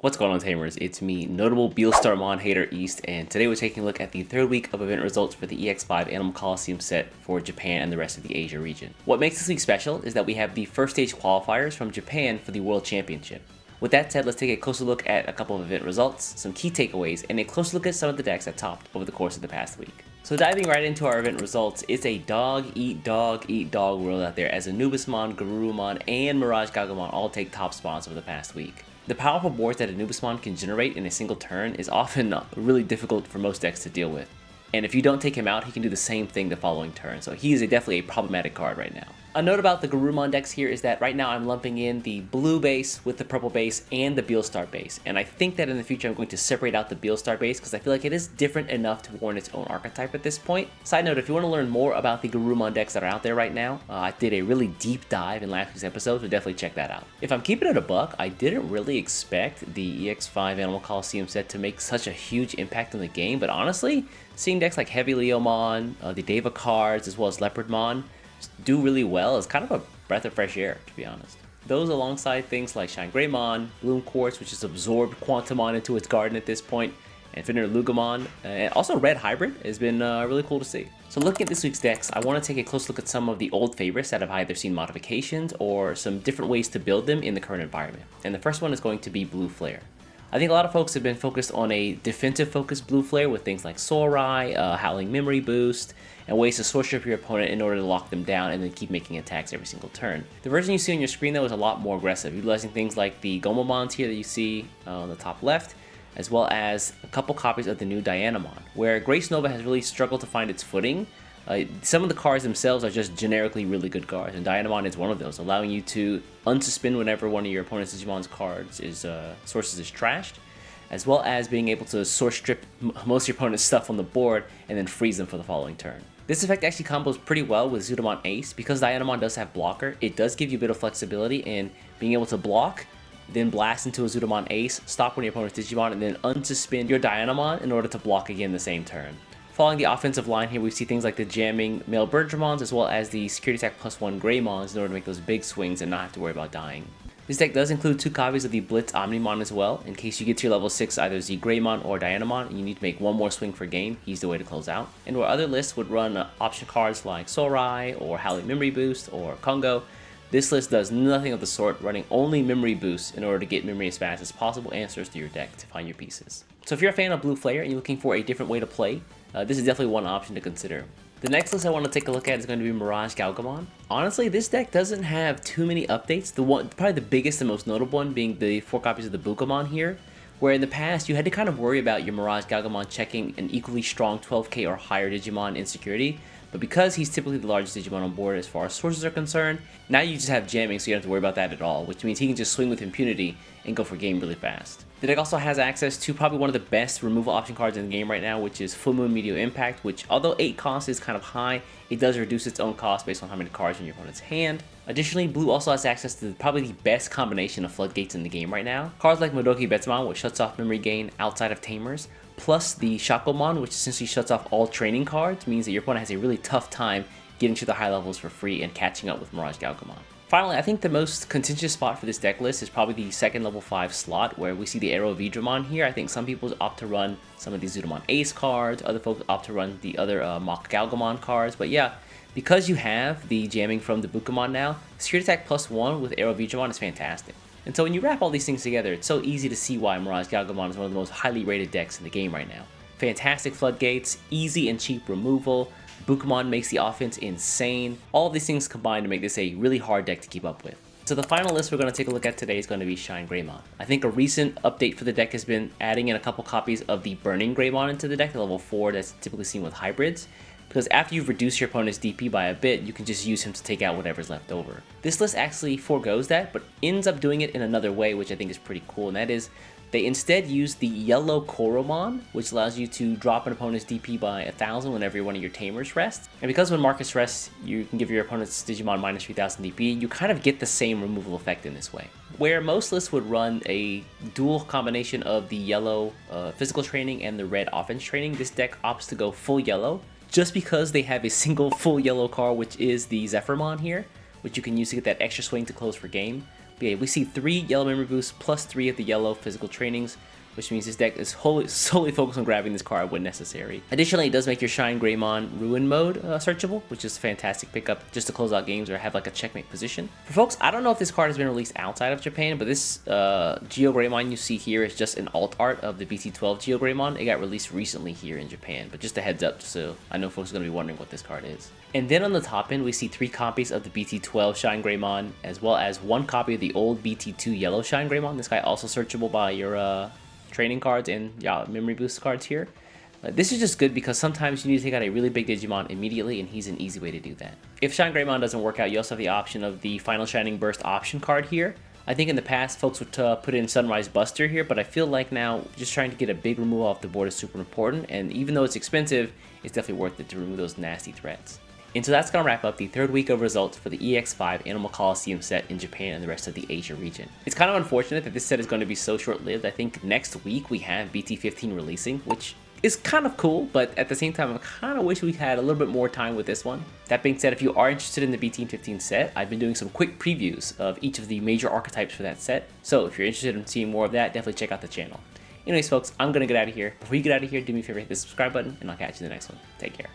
What's going on, Tamers? It's me, notable Beelstarmon hater East, and today we're taking a look at the third week of event results for the EX05 Animal Colosseum set for Japan and the rest of the Asia region. What makes this week special is that we have the first stage qualifiers from Japan for the World Championship. With that said, let's take a closer look at a couple of event results, some key takeaways, and a closer look at some of the decks that topped over the course of the past week. So diving right into our event results, it's a dog eat dog world out there as Anubismon, Garurumon, and Mirage Galgamon all take top spots over the past week. The powerful boards that Anubismon can generate in a single turn is often really difficult for most decks to deal with. And if you don't take him out, he can do the same thing the following turn, so he is definitely a problematic card right now. A note about the Garurumon decks here is that right now I'm lumping in the blue base with the purple base and the Beelstar base, and I think that in the future I'm going to separate out the Beelstar base because I feel like it is different enough to warrant its own archetype at this point. Side note, if you want to learn more about the Garurumon decks that are out there right now, I did a really deep dive in last week's episode, so definitely check that out. If I'm keeping it a buck, I didn't really expect the EX05 Animal Colosseum set to make such a huge impact on the game, but honestly, seeing decks like Heavy Leomon, the Deva cards, as well as Leopardmon do really well is kind of a breath of fresh air, to be honest. Those alongside things like Shine Greymon, Bloom Quartz, which has absorbed Quantumon into its garden at this point, and Infinite Lugamon, and also Red Hybrid has been really cool to see. So looking at this week's decks, I want to take a close look at some of the old favorites that have either seen modifications or some different ways to build them in the current environment. And the first one is going to be Blue Flare. I think a lot of folks have been focused on a defensive-focused Blue Flare with things like Sorai, Howling Memory Boost, and ways to source strip your opponent in order to lock them down and then keep making attacks every single turn. The version you see on your screen, though, is a lot more aggressive, utilizing things like the Gomamons here that you see on the top left, as well as a couple copies of the new Dianamon, where Grace Nova has really struggled to find its footing. Some of the cards themselves are just generically really good cards, and Dianamon is one of those, allowing you to unsuspend whenever one of your opponent's Digimon's cards sources is trashed, as well as being able to source strip most of your opponent's stuff on the board and then freeze them for the following turn. This effect actually combos pretty well with Zudomon Ace. Because Dianamon does have blocker, it does give you a bit of flexibility in being able to block, then blast into a Zudomon Ace, stop one of your opponent's Digimon, and then unsuspend your Dianamon in order to block again the same turn. Following the offensive line here, we see things like the jamming male Birdramons as well as the security attack +1 Greymons in order to make those big swings and not have to worry about dying. This deck does include 2 copies of the Blitz Omnimon as well, in case you get to your level 6 either Z Greymon or Dianamon and you need to make one more swing per game, he's the way to close out. And where other lists would run option cards like Sorai or Howling Memory Boost or Kongo, this list does nothing of the sort, running only memory boosts in order to get memory as fast as possible and search through your deck to find your pieces. So if you're a fan of Blue Flare and you're looking for a different way to play, this is definitely one option to consider. The next list I want to take a look at is going to be Mirage Galgamon. Honestly, this deck doesn't have too many updates. Probably the biggest and most notable one being the 4 copies of the Bukamon here, where in the past you had to kind of worry about your Mirage Galgamon checking an equally strong 12k or higher Digimon in security, but because he's typically the largest Digimon on board as far as sources are concerned, now you just have jamming, so you don't have to worry about that at all, which means he can just swing with impunity and go for game really fast. The deck also has access to probably one of the best removal option cards in the game right now, which is Full Moon Meteor Impact, which although 8 cost is kind of high, it does reduce its own cost based on how many cards in your opponent's hand. Additionally, Blue also has access to probably the best combination of floodgates in the game right now. Cards like Modoki Betsumon, which shuts off memory gain outside of Tamers, plus the Shakomon, which essentially shuts off all training cards, means that your opponent has a really tough time getting to the high levels for free and catching up with Mirage Galgamon. Finally, I think the most contentious spot for this deck list is probably the second level 5 slot, where we see the Arrow Vidramon here. I think some people opt to run some of these Zudomon Ace cards, other folks opt to run the other Mock Galgamon cards, but yeah, because you have the jamming from the Bukamon now, security attack +1 with Arrow Vidramon is fantastic. And so when you wrap all these things together, it's so easy to see why Mirage Galgamon is one of the most highly rated decks in the game right now. Fantastic floodgates, easy and cheap removal, Bukamon makes the offense insane. All of these things combine to make this a really hard deck to keep up with. So the final list we're going to take a look at today is going to be Shine Greymon. I think a recent update for the deck has been adding in a couple copies of the Burning Greymon into the deck, the level 4 that's typically seen with hybrids, because after you've reduced your opponent's DP by a bit, you can just use him to take out whatever's left over. This list actually forgoes that, but ends up doing it in another way, which I think is pretty cool, and that is they instead use the yellow Koromon, which allows you to drop an opponent's DP by 1000 whenever one of your Tamers rests. And because when Marcus rests, you can give your opponent's Digimon minus 3000 DP, you kind of get the same removal effect in this way. Where most lists would run a dual combination of the yellow physical training and the red offense training, this deck opts to go full yellow, just because they have a single full yellow card, which is the Zephyrmon here, which you can use to get that extra swing to close for game. But yeah, we see 3 yellow memory boosts plus 3 of the yellow physical trainings, which means this deck is solely focused on grabbing this card when necessary. Additionally, it does make your Shine Greymon Ruin mode searchable, which is a fantastic pickup just to close out games or have like a checkmate position. For folks, I don't know if this card has been released outside of Japan, but this Yugioh Greymon you see here is just an alt art of the BT12 Yugioh Greymon. It got released recently here in Japan, but just a heads up, so I know folks are going to be wondering what this card is. And then on the top end, we see 3 copies of the BT12 Shine Greymon, as well as 1 copy of the old BT2 Yellow Shine Greymon. This guy also searchable by your training cards and memory boost cards here. This is just good because sometimes you need to take out a really big Digimon immediately, and he's an easy way to do that. If Shine Greymon doesn't work out, you also have the option of the Final Shining Burst option card here. I think in the past folks would put in Sunrise Buster here, but I feel like now just trying to get a big removal off the board is super important, and even though it's expensive, it's definitely worth it to remove those nasty threats. And so that's going to wrap up the third week of results for the EX05 Animal Colosseum set in Japan and the rest of the Asia region. It's kind of unfortunate that this set is going to be so short-lived. I think next week we have BT15 releasing, which is kind of cool, but at the same time, I kind of wish we had a little bit more time with this one. That being said, if you are interested in the BT15 set, I've been doing some quick previews of each of the major archetypes for that set. So if you're interested in seeing more of that, definitely check out the channel. Anyways, folks, I'm going to get out of here. Before you get out of here, do me a favor, hit the subscribe button, and I'll catch you in the next one. Take care.